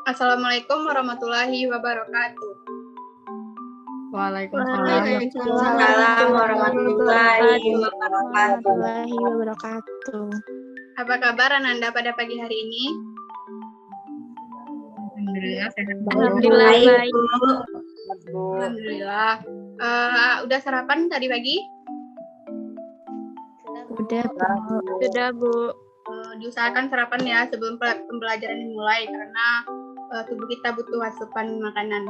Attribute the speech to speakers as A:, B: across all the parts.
A: Assalamualaikum warahmatullahi wabarakatuh.
B: Waalaikumsalam warahmatullahi wabarakatuh.
A: Apa kabar Ananda pada pagi hari ini?
B: Alhamdulillah sehat.
C: Alhamdulillah baik.
A: Alhamdulillah. Udah sarapan tadi pagi?
C: Sudah, Bu.
A: Diusahakan sarapan ya sebelum pembelajaran dimulai karena tubuh kita butuh asupan makanan.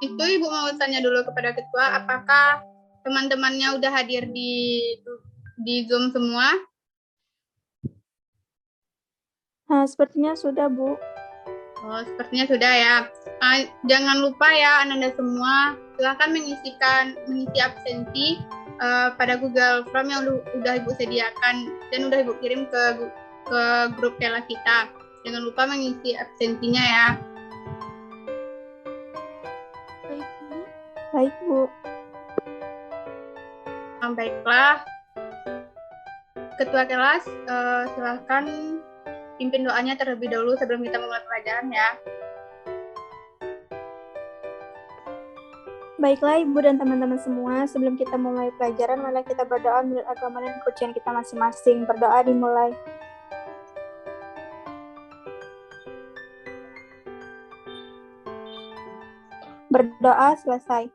A: Itu Ibu mau tanya dulu kepada Ketua, apakah teman-temannya udah hadir di Zoom semua?
D: Nah, sepertinya sudah, Bu.
A: Oh, sepertinya sudah ya. Jangan lupa ya Ananda semua, silakan mengisi absensi pada Google Form yang udah Ibu sediakan dan udah Ibu kirim ke grup kelas kita. Jangan lupa mengisi absensinya ya.
D: Baik, Bu.
A: Baiklah. Ketua kelas, silakan pimpin doanya terlebih dahulu sebelum kita memulai pelajaran ya.
D: Baiklah, Ibu dan teman-teman semua, sebelum kita memulai pelajaran, mari kita berdoa menurut agama dan kepercayaan kita masing-masing. Berdoa dimulai. Berdoa selesai.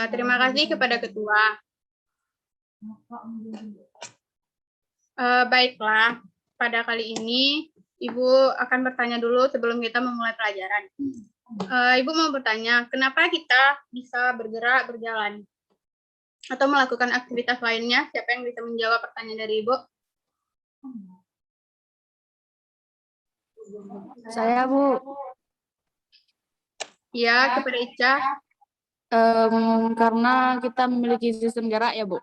A: Terima kasih kepada Ketua. Baiklah, pada kali ini Ibu akan bertanya dulu sebelum kita memulai pelajaran. Ibu mau bertanya, kenapa kita bisa bergerak, berjalan, atau melakukan aktivitas lainnya? Siapa yang bisa menjawab pertanyaan dari Ibu?
B: Saya, Bu.
A: Ya, kepada Ica.
B: Karena kita memiliki sistem gerak ya, Bu.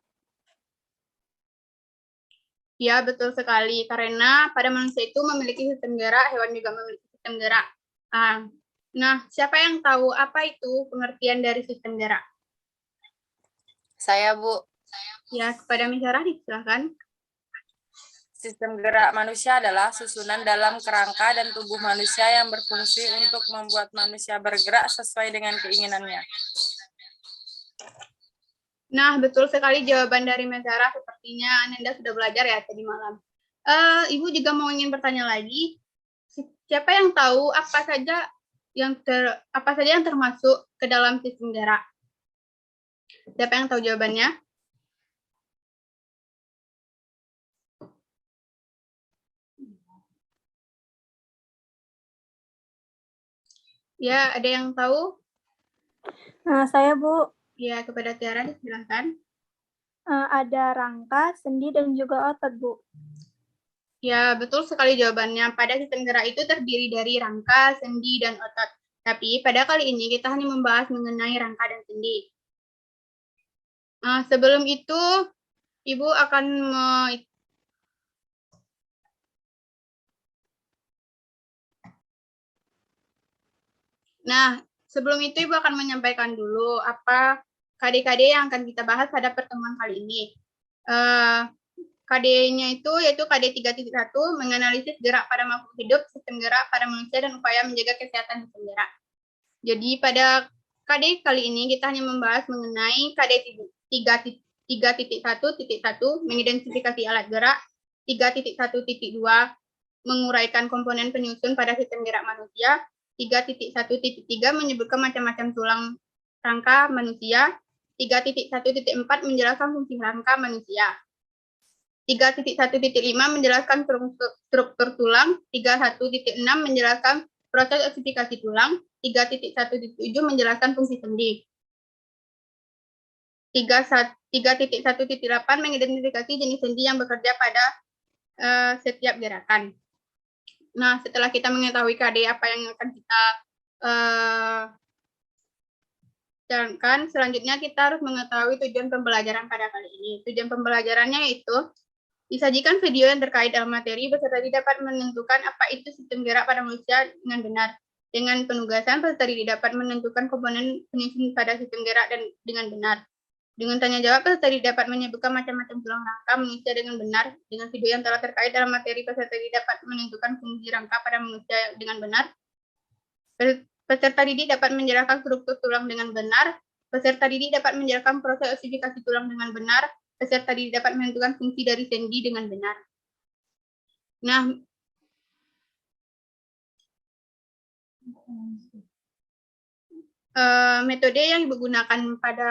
A: Ya, betul sekali. Karena pada manusia itu memiliki sistem gerak, hewan juga memiliki sistem gerak. Nah, siapa yang tahu apa itu pengertian dari sistem gerak?
E: Saya, Bu.
A: Ya, kepada Misyarah silakan.
E: Sistem gerak manusia adalah susunan dalam kerangka dan tubuh manusia yang berfungsi untuk membuat manusia bergerak sesuai dengan keinginannya.
A: Nah, betul sekali jawaban dari Misyarah. Sepertinya Ananda sudah belajar ya tadi malam. Ibu juga mau ingin bertanya lagi. Siapa yang tahu apa saja yang termasuk ke dalam sistem gerak? Siapa yang tahu jawabannya? Ya, ada yang tahu?
D: Nah, saya, Bu.
A: Ya, kepada Tiara silakan.
D: Ada rangka, sendi, dan juga otot, Bu.
A: Ya, betul sekali jawabannya. Pada sistem gerak itu terdiri dari rangka, sendi, dan otot. Tapi pada kali ini kita hanya membahas mengenai rangka dan sendi. Sebelum itu, Ibu akan sebelum itu Ibu akan menyampaikan dulu apa KD-KD yang akan kita bahas pada pertemuan kali ini. KD-nya itu yaitu KD 3.1 menganalisis gerak pada makhluk hidup, sistem gerak pada manusia, dan upaya menjaga kesehatan sistem gerak. Jadi pada KD kali ini kita hanya membahas mengenai KD 3.1.1 mengidentifikasi alat gerak, 3.1.2 menguraikan komponen penyusun pada sistem gerak manusia, 3.1.3 menyebutkan macam-macam tulang rangka manusia, 3.1.4 menjelaskan fungsi rangka manusia, 3.1.5 menjelaskan struktur tulang, 3.1.6 menjelaskan proses ossifikasi tulang, 3.1.7 menjelaskan fungsi sendi, 3.1.8 mengidentifikasi jenis sendi yang bekerja pada setiap gerakan. Nah, setelah kita mengetahui KD apa yang akan kita jalankan, selanjutnya kita harus mengetahui tujuan pembelajaran pada kali ini. Tujuan pembelajarannya yaitu disajikan video yang terkait dalam materi peserta dapat menentukan apa itu sistem gerak pada manusia dengan benar. Dengan penugasan, peserta dapat menentukan komponen penyusun pada sistem gerak dengan benar. Dengan tanya jawab, peserta dapat menyebutkan macam-macam tulang rangka manusia dengan benar. Dengan video yang telah terkait dalam materi, peserta dapat menentukan fungsi rangka pada manusia dengan benar. Peserta didik dapat menjelaskan struktur tulang dengan benar. Peserta didik dapat menjelaskan proses osifikasi tulang dengan benar. Peserta didik dapat menentukan fungsi dari sendi dengan benar. Nah, metode yang digunakan pada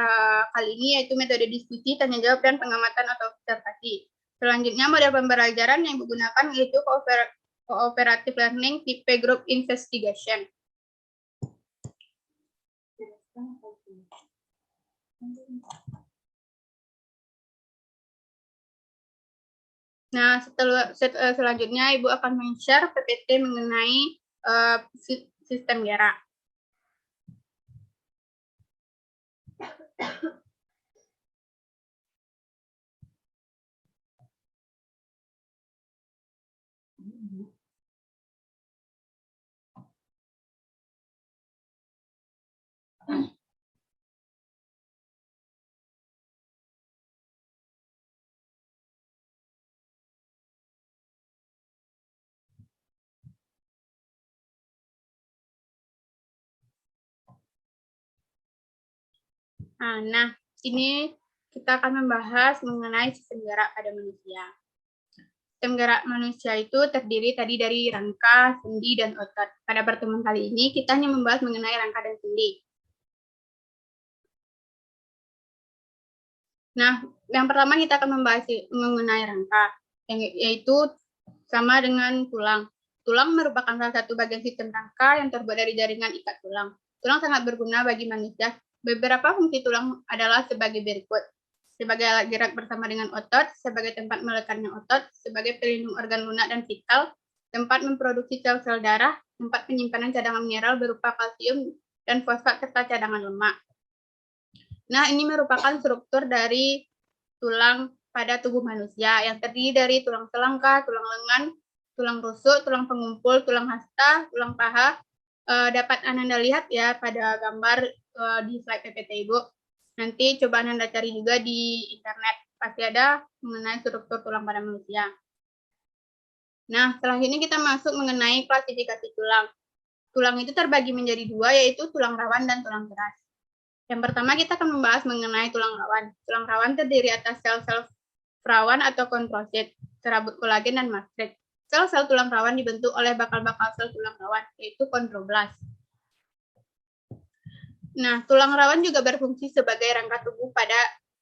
A: kali ini yaitu metode diskusi, tanya jawab, dan pengamatan atau observasi. Selanjutnya, model pembelajaran yang digunakan yaitu cooperative learning tipe group investigation. Nah, selanjutnya Ibu akan men-share PPT mengenai sistem gerak. Nah, ini kita akan membahas mengenai sistem gerak pada manusia. Sistem gerak manusia itu terdiri tadi dari rangka, sendi, dan otot. Pada pertemuan kali ini, kita hanya membahas mengenai rangka dan sendi. Nah, yang pertama kita akan membahas mengenai rangka, yaitu sama dengan tulang. Tulang merupakan salah satu bagian sistem rangka yang terbuat dari jaringan ikat tulang. Tulang sangat berguna bagi manusia. Beberapa fungsi tulang adalah sebagai berikut. Sebagai alat gerak bersama dengan otot, sebagai tempat melekatnya otot, sebagai pelindung organ lunak dan vital, tempat memproduksi sel-sel darah, tempat penyimpanan cadangan mineral berupa kalsium dan fosfat serta cadangan lemak. Nah, ini merupakan struktur dari tulang pada tubuh manusia yang terdiri dari tulang selangka, tulang lengan, tulang rusuk, tulang pengumpul, tulang hasta, tulang paha. Dapat Anda lihat ya pada gambar di slide PPT Ibu. Nanti coba Anda cari juga di internet, pasti ada mengenai struktur tulang pada manusia. Nah, selanjutnya kita masuk mengenai klasifikasi tulang. Tulang itu terbagi menjadi dua, yaitu tulang rawan dan tulang keras. Yang pertama kita akan membahas mengenai tulang rawan. Tulang rawan terdiri atas sel-sel rawan atau kontrosit, serabut kolagen dan mastrit. Sel-sel tulang rawan dibentuk oleh bakal-bakal sel tulang rawan, yaitu kondroblast. Nah, tulang rawan juga berfungsi sebagai rangka tubuh pada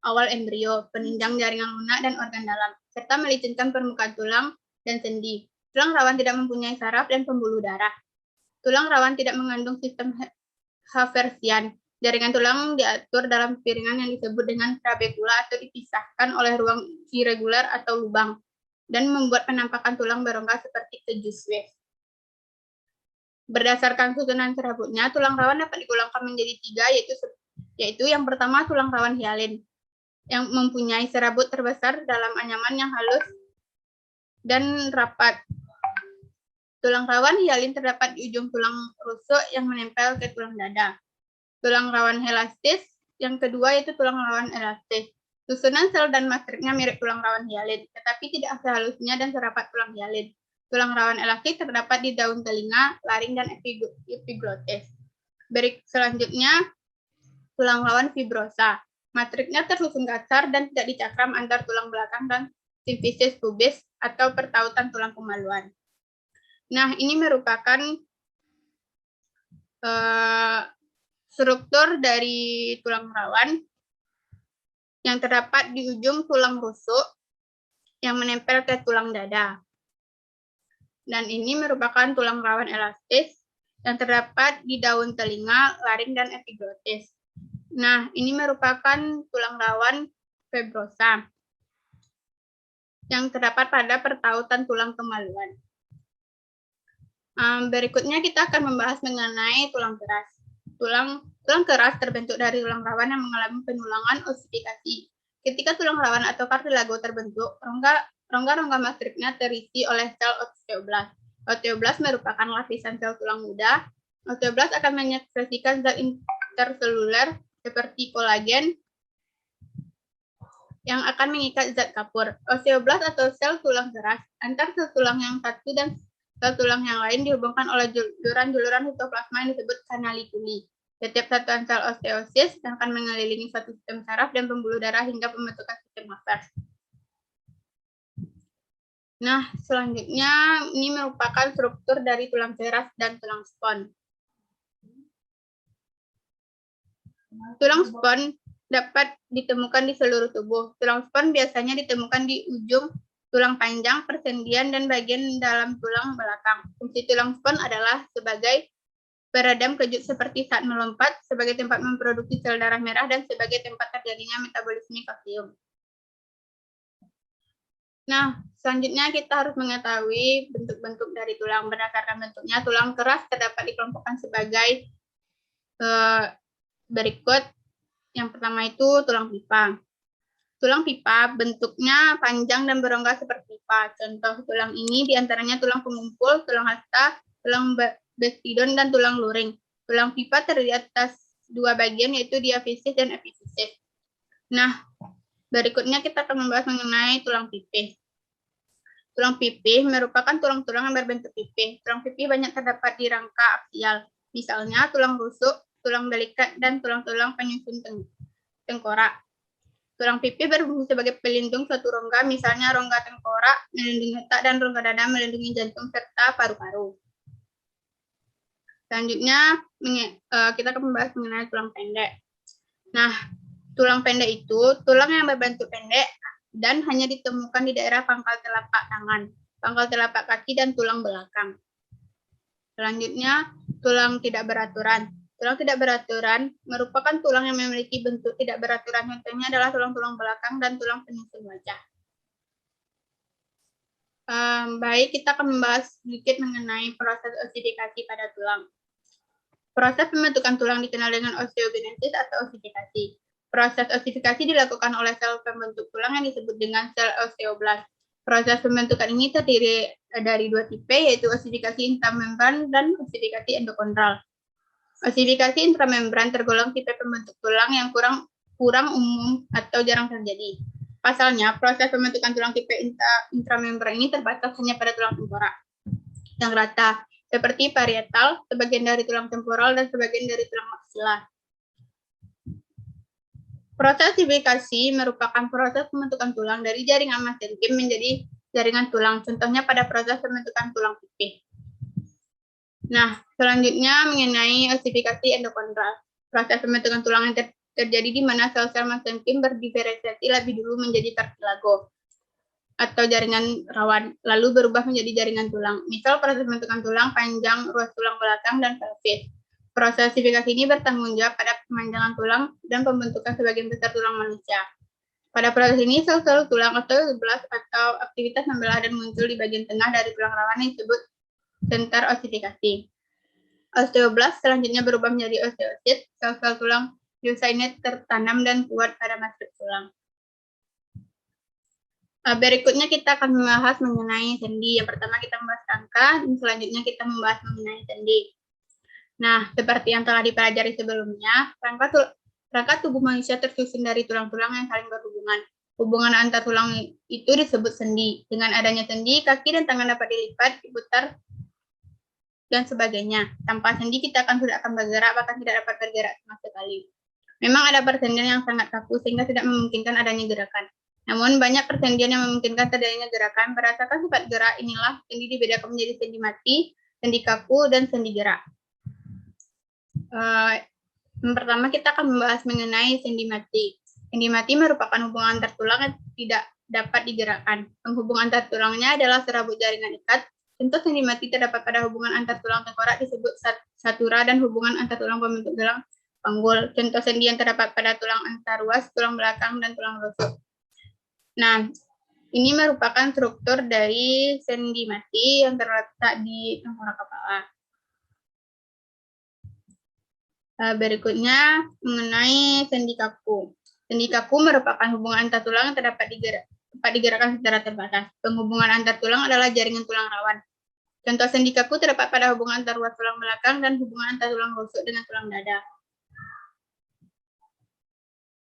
A: awal embrio, penunjang jaringan lunak dan organ dalam, serta melicinkan permukaan tulang dan sendi. Tulang rawan tidak mempunyai saraf dan pembuluh darah. Tulang rawan tidak mengandung sistem Haversian. Jaringan tulang diatur dalam piringan yang disebut dengan trabekula atau dipisahkan oleh ruang irregular atau lubang, dan membuat penampakan tulang berongga seperti keju Swiss. Berdasarkan susunan serabutnya, tulang rawan dapat digolongkan menjadi tiga, yaitu yang pertama tulang rawan hialin, yang mempunyai serabut terbesar dalam anyaman yang halus dan rapat. Tulang rawan hialin terdapat di ujung tulang rusuk yang menempel ke tulang dada. Tulang rawan elastis, yang kedua yaitu tulang rawan elastis. Susunan sel dan matriknya mirip tulang rawan hialin, tetapi tidak sehalusnya dan serapat tulang hialin. Tulang rawan elastis terdapat di daun telinga, laring, dan epiglotis. Selanjutnya, tulang rawan fibrosa. Matriknya tersusun kasar dan tidak dicakram antar tulang belakang dan simfisis pubis atau pertautan tulang kemaluan. Nah, ini merupakan struktur dari tulang rawan yang terdapat di ujung tulang rusuk yang menempel ke tulang dada. Dan ini merupakan tulang rawan elastis yang terdapat di daun telinga, laring, dan epiglotis. Nah, ini merupakan tulang rawan fibrosa yang terdapat pada pertautan tulang kemaluan. Berikutnya kita akan membahas mengenai tulang keras. Tulang keras terbentuk dari tulang rawan yang mengalami penulangan osifikasi. Ketika tulang rawan atau kartilago terbentuk, rongga-rongga matriknya terisi oleh sel osteoblast. Osteoblast merupakan lapisan sel tulang muda. Osteoblast akan mengekspresikan zat interseluler seperti kolagen yang akan mengikat zat kapur. Osteoblast atau sel tulang keras antar sel tulang yang satu dan Sel tulang yang lain dihubungkan oleh juluran-juluran sitoplasma yang disebut kanalikuli. Setiap satuan sel osteosis akan mengelilingi suatu sistem saraf dan pembuluh darah hingga pembentukan sistem mafar. Nah, selanjutnya ini merupakan struktur dari tulang teras dan tulang spons. Tulang spons dapat ditemukan di seluruh tubuh. Tulang spons biasanya ditemukan di ujung tulang panjang, persendian, dan bagian dalam tulang belakang. Fungsi tulang spons adalah sebagai peredam kejut seperti saat melompat, sebagai tempat memproduksi sel darah merah, dan sebagai tempat terjadinya metabolisme kalsium. Nah, selanjutnya kita harus mengetahui bentuk-bentuk dari tulang. Berdasarkan bentuknya, tulang keras terdapat dikelompokkan sebagai berikut. Yang pertama itu tulang pipa. Tulang pipa bentuknya panjang dan berongga seperti pipa. Contoh tulang ini diantaranya tulang pengumpul, tulang hasta, tulang bestidon, dan tulang luring. Tulang pipa terdiri atas dua bagian, yaitu diafisis dan epifisis. Nah, berikutnya kita akan membahas mengenai tulang pipih. Tulang pipih merupakan tulang-tulang yang berbentuk pipih. Tulang pipih banyak terdapat di rangka aksial. Misalnya tulang rusuk, tulang belikat, dan tulang-tulang penyusun tengkorak. Tulang pipih berfungsi sebagai pelindung suatu rongga, misalnya rongga tengkorak melindungi otak dan rongga dada melindungi jantung serta paru-paru. Selanjutnya kita akan membahas mengenai tulang pendek. Nah, tulang pendek itu tulang yang berbentuk pendek dan hanya ditemukan di daerah pangkal telapak tangan, pangkal telapak kaki, dan tulang belakang. Selanjutnya, tulang tidak beraturan. Tulang tidak beraturan merupakan tulang yang memiliki bentuk tidak beraturan. Contohnya adalah tulang-tulang belakang dan tulang penyusun wajah. Baik, kita akan membahas sedikit mengenai proses osifikasi pada tulang. Proses pembentukan tulang dikenal dengan osteogenesis atau osifikasi. Proses osifikasi dilakukan oleh sel pembentuk tulang yang disebut dengan sel osteoblast. Proses pembentukan ini terdiri dari dua tipe, yaitu osifikasi intramembran dan osifikasi endokondral. Osifikasi intramembran tergolong tipe pembentuk tulang yang kurang umum atau jarang terjadi. Pasalnya, proses pembentukan tulang tipe intramembran ini terbatas hanya pada tulang tengkorak yang rata, seperti parietal, sebagian dari tulang temporal, dan sebagian dari tulang maksila. Proses osifikasi merupakan proses pembentukan tulang dari jaringan mesenkim menjadi jaringan tulang, contohnya pada proses pembentukan tulang pipih. Nah, selanjutnya mengenai osifikasi endokondral. Proses pembentukan tulang yang terjadi di mana sel-sel mesenkim berdiferensiasi lebih dulu menjadi kartilago atau jaringan rawan, lalu berubah menjadi jaringan tulang. Misal proses pembentukan tulang panjang, ruas tulang belakang, dan pelvis. Proses osifikasi ini bertanggung jawab pada pemanjangan tulang dan pembentukan sebagian besar tulang manusia. Pada proses ini, sel-sel tulang osteoblast atau aktivitas membelah dan muncul di bagian tengah dari tulang rawan yang disebut senter osifikasi. Osteoblast selanjutnya berubah menjadi osteosit. Sel-sel tulang diosa ini tertanam dan kuat pada masuk tulang. Berikutnya kita akan membahas mengenai sendi. Yang pertama kita membahas rangka, dan selanjutnya kita membahas mengenai sendi. Nah, seperti yang telah dipelajari sebelumnya, rangka tubuh manusia tersusun dari tulang-tulang yang saling berhubungan. Hubungan antar tulang itu disebut sendi. Dengan adanya sendi, kaki dan tangan dapat dilipat, diputar, dan sebagainya. Tanpa sendi kita tidak akan bergerak, bahkan tidak dapat bergerak sama sekali. Memang ada persendian yang sangat kaku sehingga tidak memungkinkan adanya gerakan. Namun banyak persendian yang memungkinkan terjadinya gerakan. Berdasarkan sifat gerak inilah sendi dibedakan menjadi sendi mati, sendi kaku, dan sendi gerak. Yang pertama kita akan membahas mengenai sendi mati. Sendi mati merupakan hubungan antar tulang yang tidak dapat digerakkan. Penghubung antar tulangnya adalah serabut jaringan ikat. Contoh sendi mati terdapat pada hubungan antar tulang tengkorak disebut satura dan hubungan antar tulang pembentuk tulang panggul. Contoh sendi yang terdapat pada tulang antar ruas, tulang belakang, dan tulang rusuk. Nah, ini merupakan struktur dari sendi mati yang terletak di tengkorak kepala. Berikutnya mengenai sendi kaku. Sendi kaku merupakan hubungan antar tulang yang dapat digerakkan secara terbatas. Penghubungan antar tulang adalah jaringan tulang rawan. Contoh sendi kaku terdapat pada hubungan antar ruas tulang belakang dan hubungan antar tulang rusuk dengan tulang dada.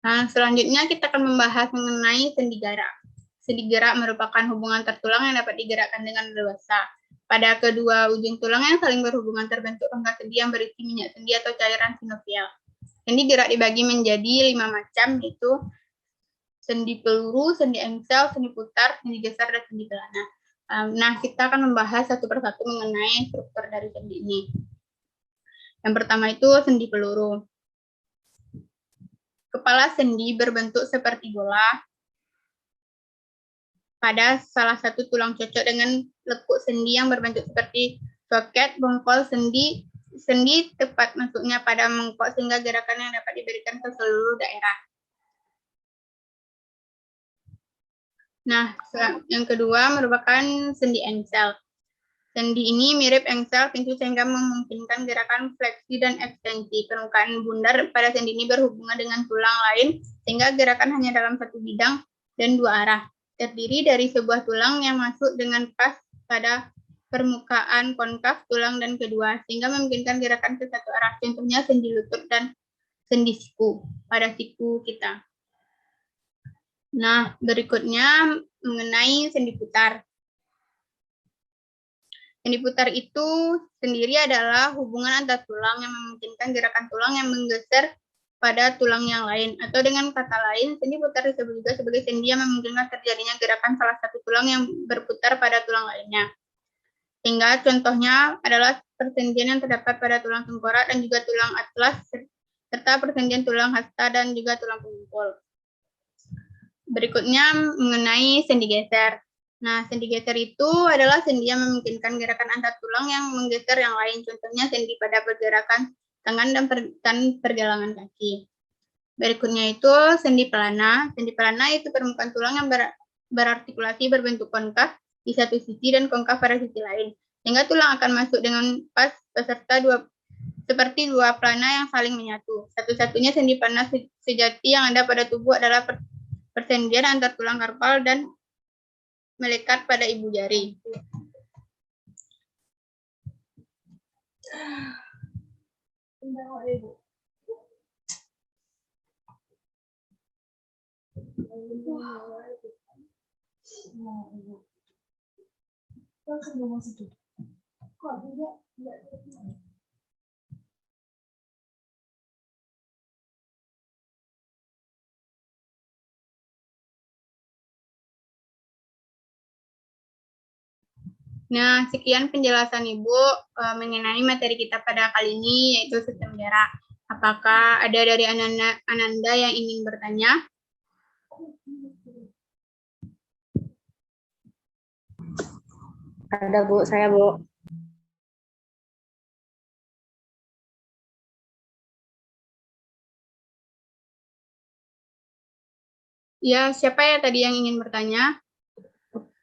A: Nah, selanjutnya kita akan membahas mengenai sendi gerak. Sendi gerak merupakan hubungan antar tulang yang dapat digerakkan dengan leluasa. Pada kedua ujung tulang yang saling berhubungan terbentuk rongga sendi yang berisi minyak sendi atau cairan sinovial. Sendi gerak dibagi menjadi 5 macam, yaitu sendi peluru, sendi engsel, sendi putar, sendi geser, dan sendi pelana. Nah, kita akan membahas satu persatu mengenai struktur dari sendi ini. Yang pertama itu sendi peluru. Kepala sendi berbentuk seperti bola. Pada salah satu tulang cocok dengan lekuk sendi yang berbentuk seperti soket, bongkol sendi tepat masuknya pada mangkok sehingga gerakan yang dapat diberikan ke seluruh daerah. Nah, yang kedua merupakan sendi engsel. Sendi ini mirip engsel pintu sehingga memungkinkan gerakan fleksi dan ekstensi. Permukaan bundar pada sendi ini berhubungan dengan tulang lain sehingga gerakan hanya dalam satu bidang dan dua arah. Terdiri dari sebuah tulang yang masuk dengan pas pada permukaan konkav tulang dan kedua sehingga memungkinkan gerakan ke satu arah. Contohnya sendi lutut dan sendi siku pada siku kita. Nah, berikutnya mengenai sendi putar. Sendi putar itu sendiri adalah hubungan antar tulang yang memungkinkan gerakan tulang yang menggeser pada tulang yang lain. Atau dengan kata lain, sendi putar disebut juga sebagai sendi yang memungkinkan terjadinya gerakan salah satu tulang yang berputar pada tulang lainnya. Sehingga contohnya adalah persendian yang terdapat pada tulang tengkorak dan juga tulang atlas, serta persendian tulang hasta dan juga tulang pengumpul. Berikutnya mengenai sendi geser. Nah, sendi geser itu adalah sendi yang memungkinkan gerakan antar tulang yang menggeser yang lain. Contohnya sendi pada pergerakan tangan dan pergelangan kaki. Berikutnya itu sendi pelana. Sendi pelana itu permukaan tulang yang berartikulasi berbentuk konkav di satu sisi dan konkav pada sisi lain. Sehingga tulang akan masuk dengan pas beserta seperti dua pelana yang saling menyatu. Satu-satunya sendi pelana sejati yang ada pada tubuh adalah persendian antar tulang karpal dan melekat pada ibu jari. Nah, sekian penjelasan Ibu mengenai materi kita pada kali ini, yaitu sistem gerak. Apakah ada dari Ananda yang ingin bertanya?
B: Ada Bu, saya Bu.
A: Ya, siapa ya tadi yang ingin bertanya?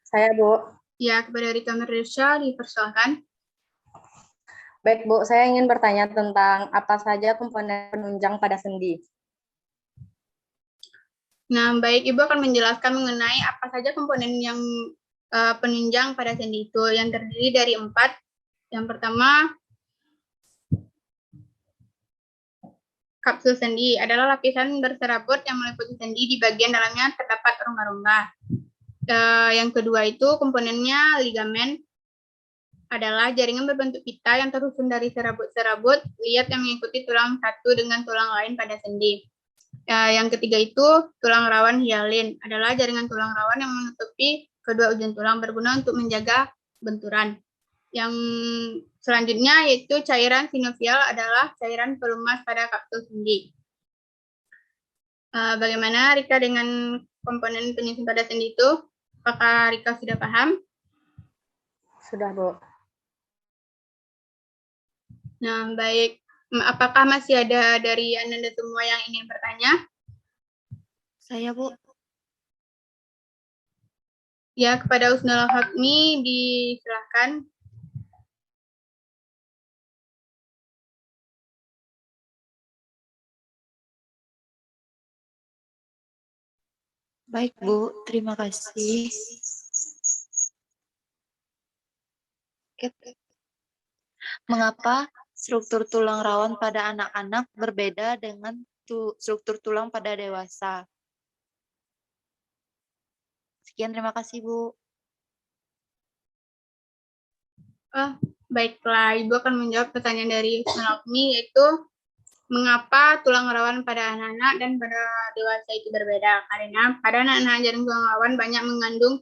B: Saya Bu.
A: Ya, kepada Rika Merdesha, dipersilakan.
B: Baik Bu, saya ingin bertanya tentang apa saja komponen penunjang pada sendi.
A: Nah, baik, Ibu akan menjelaskan mengenai apa saja komponen yang penunjang pada sendi itu, yang terdiri dari 4. Yang pertama, kapsul sendi adalah lapisan berserabut yang meliputi sendi, di bagian dalamnya terdapat rongga-rongga. Yang kedua itu komponennya ligamen, adalah jaringan berbentuk pita yang tersusun dari serabut-serabut liat yang mengikuti tulang satu dengan tulang lain pada sendi. Yang ketiga itu tulang rawan hialin, adalah jaringan tulang rawan yang menutupi kedua ujung tulang berguna untuk menjaga benturan. Yang selanjutnya yaitu cairan sinovial, adalah cairan pelumas pada kapsul sendi. Bagaimana Rika dengan komponen penyusun pada sendi itu? Apakah Rika sudah paham?
B: Sudah Bu.
A: Nah, baik. Apakah masih ada dari Anda semua yang ingin bertanya?
C: Saya, Bu.
A: Ya, kepada Husnul Hakmi disilahkan.
C: Baik, Bu. Terima kasih. Mengapa struktur tulang rawan pada anak-anak berbeda dengan struktur tulang pada dewasa? Sekian, terima kasih, Bu.
A: Baiklah, Ibu akan menjawab pertanyaan dari Melakmi, yaitu mengapa tulang rawan pada anak-anak dan pada dewasa itu berbeda? Karena pada anak-anak jaring tulang rawan banyak mengandung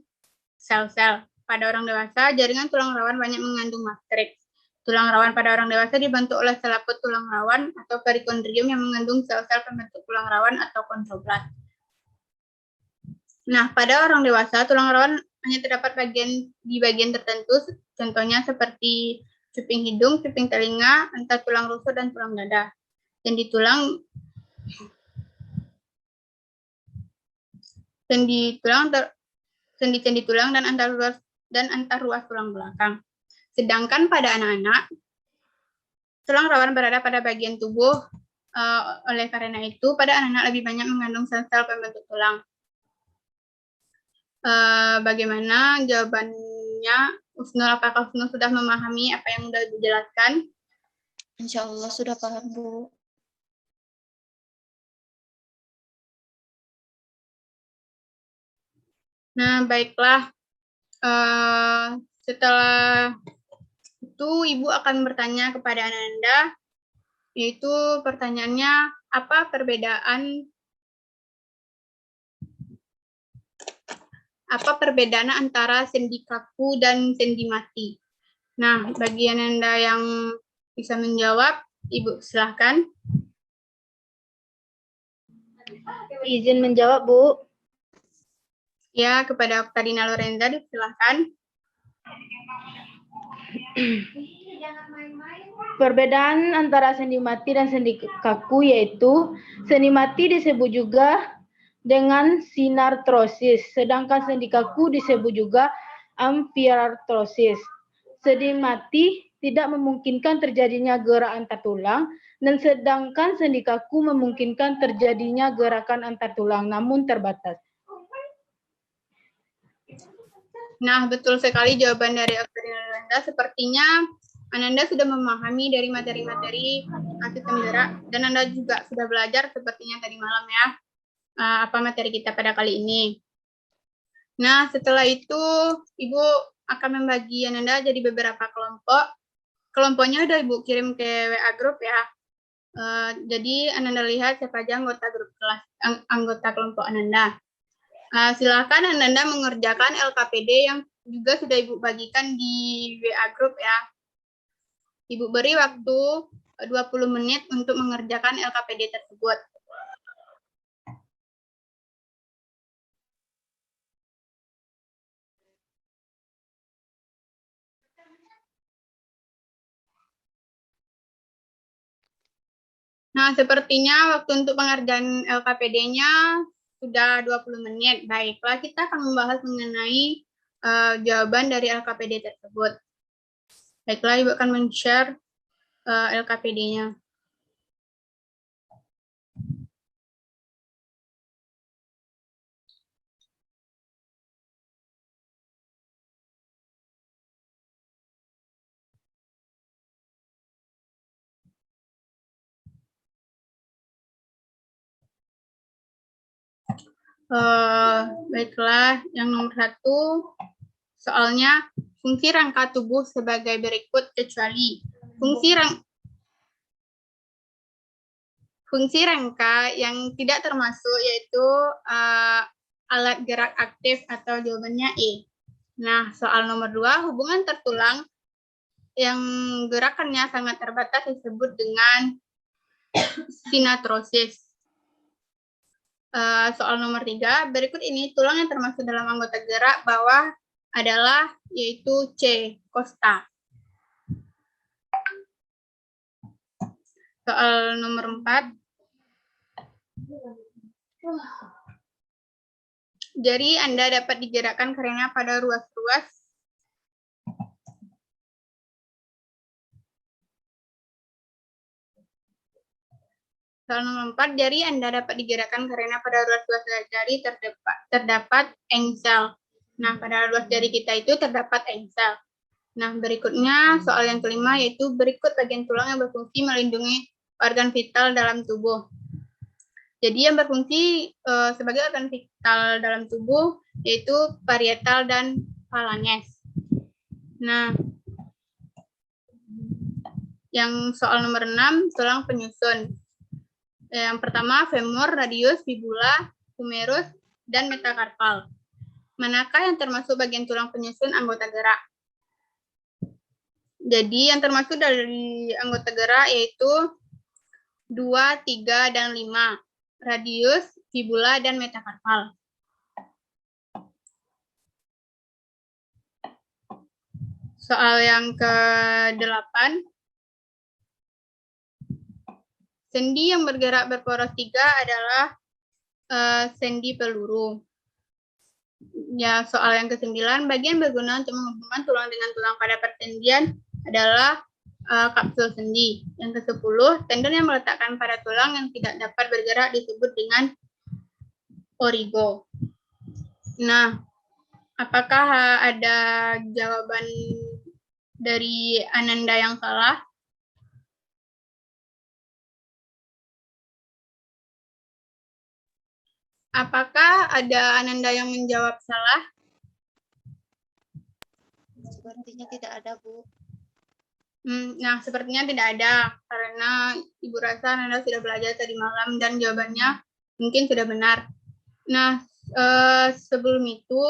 A: sel-sel. Pada orang dewasa, jaringan tulang rawan banyak mengandung matriks. Tulang rawan pada orang dewasa dibentuk oleh selaput tulang rawan atau perikondrium yang mengandung sel-sel pembentuk tulang rawan atau kondroblast. Nah, pada orang dewasa, tulang rawan hanya terdapat di bagian tertentu, contohnya seperti cuping hidung, cuping telinga, antara tulang rusuk, dan tulang dada. Sendi tulang sendi-sendi tulang dan antar ruas tulang belakang. Sedangkan pada anak-anak, tulang rawan berada pada bagian tubuh. Oleh karena itu, pada anak-anak lebih banyak mengandung sel-sel pembentuk tulang. Bagaimana jawabannya, Husnul? Apakah Husnul sudah memahami apa yang sudah dijelaskan?
C: Insya Allah sudah paham, Bu.
A: Nah, baiklah. Setelah itu, Ibu akan bertanya kepada Ananda, yaitu pertanyaannya, apa perbedaan antara sendi kaku dan sendi mati? Nah, bagi Ananda yang bisa menjawab, Ibu silahkan.
D: Izin menjawab, Bu.
A: Ya, kepada Oktarina Lorenza, silahkan.
D: Perbedaan antara sendi mati dan sendi kaku yaitu sendi mati disebut juga dengan sinartrosis, sedangkan sendi kaku disebut juga amfiartrosis. Sendi mati tidak memungkinkan terjadinya gerak antar tulang, dan sedangkan sendi kaku memungkinkan terjadinya gerakan antar tulang, namun terbatas.
A: Nah, betul sekali jawaban dari Oktarina Lorenza. Sepertinya Ananda sudah memahami dari materi-materi sistem gerak, dan Anda juga sudah belajar sepertinya tadi malam ya, apa materi kita pada kali ini. Nah, setelah itu Ibu akan membagi Ananda jadi beberapa kelompok. Kelompoknya udah Ibu kirim ke WA Group ya. Jadi Ananda lihat siapa aja anggota grup kelas, anggota kelompok Ananda. Silakan Ananda mengerjakan LKPD yang juga sudah Ibu bagikan di WA Group ya. Ibu beri waktu 20 menit untuk mengerjakan LKPD tersebut. Nah, sepertinya waktu untuk pengerjaan LKPD-nya sudah 20 menit. Baiklah, kita akan membahas mengenai jawaban dari LKPD tersebut. Baiklah, Ibu akan men-share LKPD-nya. Baiklah, yang nomor 1, soalnya fungsi rangka tubuh sebagai berikut kecuali fungsi rangka yang tidak termasuk yaitu alat gerak aktif, atau jawabannya E. Nah, soal nomor 2, hubungan tertulang yang gerakannya sangat terbatas disebut dengan sinartrosis. Soal nomor 3, berikut ini tulang yang termasuk dalam anggota gerak bawah adalah yaitu C, costa. Soal nomor 4, jari Anda dapat digerakkan karena pada ruas-ruas Soal nomor 4, jari Anda dapat digerakkan karena pada ruas-ruas jari terdapat engsel. Nah, pada ruas jari kita itu terdapat engsel. Nah, berikutnya soal yang kelima, yaitu berikut bagian tulang yang berfungsi melindungi organ vital dalam tubuh. Jadi yang berfungsi sebagai organ vital dalam tubuh yaitu parietal dan phalanges. Nah, Yang soal nomor 6, tulang penyusun. Yang pertama, femur, radius, fibula, humerus, dan metakarpal. Manakah yang termasuk bagian tulang penyusun anggota gerak? Jadi yang termasuk dari anggota gerak yaitu 2, 3, dan 5. Radius, fibula, dan metakarpal. Soal yang ke-8. Sendi yang bergerak berporos 3 adalah sendi peluru. Ya, soal yang ke-9, bagian berguna untuk menghubungkan tulang dengan tulang pada persendian adalah kapsul sendi. Yang ke-10, tendon yang meletakkan pada tulang yang tidak dapat bergerak disebut dengan origo. Nah, apakah ada jawaban dari Ananda yang salah? Apakah ada Ananda yang menjawab salah?
C: Sepertinya tidak ada, Bu.
A: Nah, sepertinya tidak ada, karena Ibu rasa Ananda sudah belajar tadi malam dan jawabannya mungkin sudah benar. Nah, sebelum itu,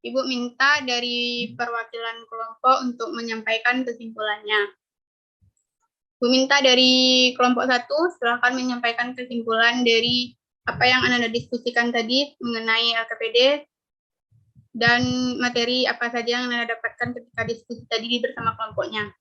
A: Ibu minta dari perwakilan kelompok untuk menyampaikan kesimpulannya. Ibu minta dari kelompok 1, silakan menyampaikan kesimpulan dari apa yang Anda diskusikan tadi mengenai LKPD dan materi apa saja yang Anda dapatkan ketika diskusi tadi bersama kelompoknya.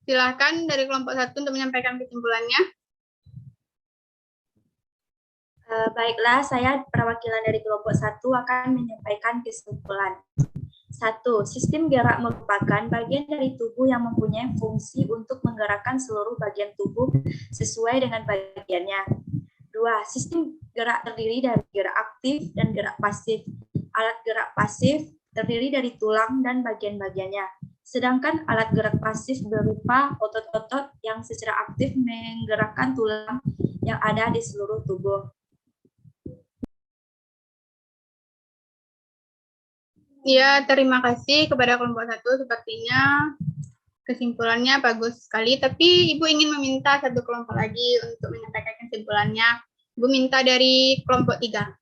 A: Silakan dari kelompok 1 untuk menyampaikan kesimpulannya.
F: Baiklah, saya perwakilan dari kelompok 1 akan menyampaikan kesimpulan. 1. Sistem gerak merupakan bagian dari tubuh yang mempunyai fungsi untuk menggerakkan seluruh bagian tubuh sesuai dengan bagiannya. 2. Sistem gerak terdiri dari gerak aktif dan gerak pasif. Alat gerak pasif terdiri dari tulang dan bagian-bagiannya. Sedangkan alat gerak pasif berupa otot-otot yang secara aktif menggerakkan tulang yang ada di seluruh tubuh.
A: Ya, terima kasih kepada kelompok 1. Sepertinya kesimpulannya bagus sekali, tapi Ibu ingin meminta satu kelompok lagi untuk menyampaikan kesimpulannya. Ibu minta dari kelompok 3.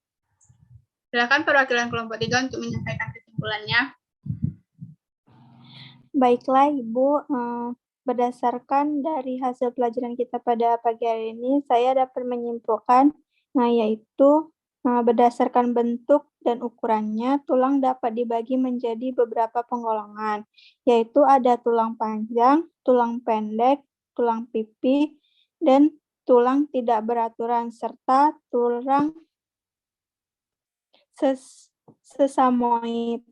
A: Silakan perwakilan kelompok 3 untuk menyampaikan kesimpulannya.
G: Baiklah Ibu, berdasarkan dari hasil pelajaran kita pada pagi hari ini, saya dapat menyimpulkan, yaitu berdasarkan bentuk dan ukurannya, tulang dapat dibagi menjadi beberapa penggolongan, yaitu ada tulang panjang, tulang pendek, tulang pipi, dan tulang tidak beraturan, serta tulang sesamoid.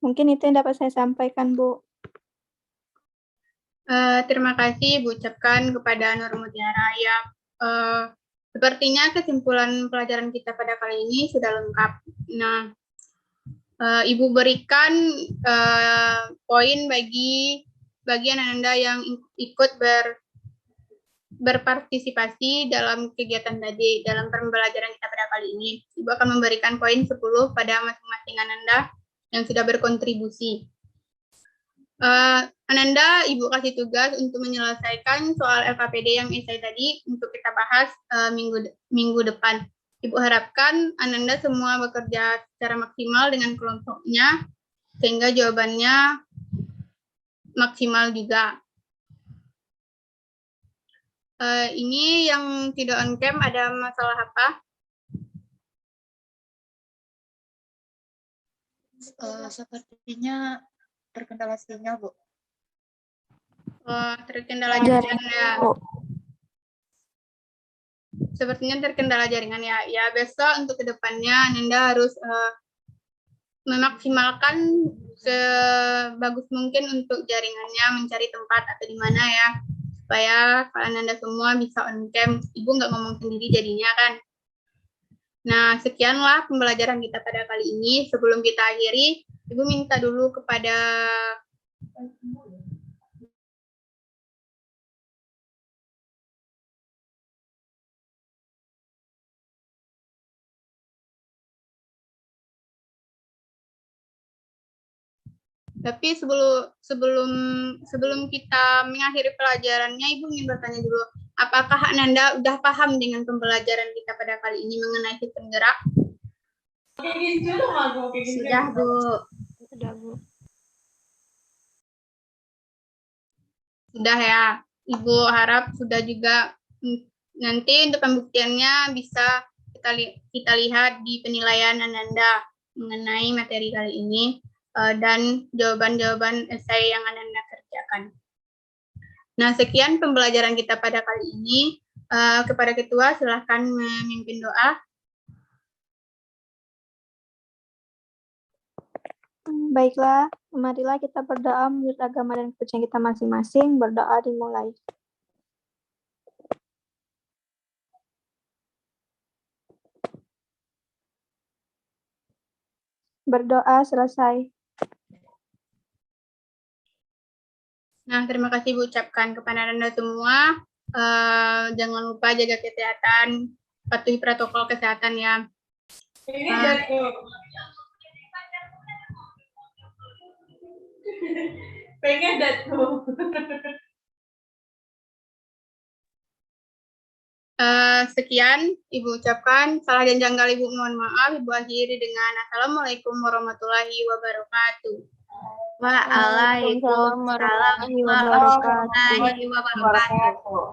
G: Mungkin itu yang dapat saya sampaikan, Bu.
A: Terima kasih Ibu ucapkan kepada Nur Mutiara. Ya, sepertinya kesimpulan pelajaran kita pada kali ini sudah lengkap. Nah, Ibu berikan poin bagi bagian Anda yang ikut berpartisipasi dalam kegiatan tadi, dalam pembelajaran kita pada kali ini. Ibu akan memberikan poin 10 pada masing-masing Anda yang sudah berkontribusi. Ananda, Ibu kasih tugas untuk menyelesaikan soal LKPD yang esai tadi untuk kita bahas minggu depan. Ibu harapkan Ananda semua bekerja secara maksimal dengan kelompoknya, sehingga jawabannya maksimal juga. Ini yang tidak on cam, ada masalah apa?
C: Sepertinya terkendala sinyal, Bu.
A: Terkendala jaringan ya. Sepertinya terkendala jaringan ya. Ya, besok untuk kedepannya Ananda harus memaksimalkan sebagus mungkin untuk jaringannya, mencari tempat atau di mana ya, supaya kalau Ananda semua bisa on cam. Ibu nggak ngomong sendiri jadinya kan. Nah, sekianlah pembelajaran kita pada kali ini. Sebelum kita akhiri, Ibu minta dulu kepada Tapi sebelum kita mengakhiri pelajarannya, Ibu ingin bertanya dulu, apakah Ananda udah paham dengan pembelajaran kita pada kali ini mengenai sistem gerak?
F: Sudah, Bu.
G: Sudah, Bu.
A: Sudah ya. Ibu harap sudah juga. Nanti untuk pembuktiannya bisa kita lihat di penilaian Ananda mengenai materi kali ini dan jawaban-jawaban esai yang Ananda kerjakan. Nah, sekian pembelajaran kita pada kali ini. Kepada Ketua, silahkan memimpin doa.
G: Baiklah, marilah kita berdoa menurut agama dan kepercayaan kita masing-masing. Berdoa dimulai. Berdoa selesai.
A: Nah, terima kasih Ibu ucapkan kepada Anda semua. Jangan lupa jaga kesehatan, patuhi protokol kesehatan ya.
E: Pengen datu.
A: Sekian Ibu ucapkan. Salah dan janggal Ibu mohon maaf. Ibu akhiri dengan Assalamualaikum warahmatullahi wabarakatuh.
F: Waalaikumsalam warahmatullahi wabarakatuh.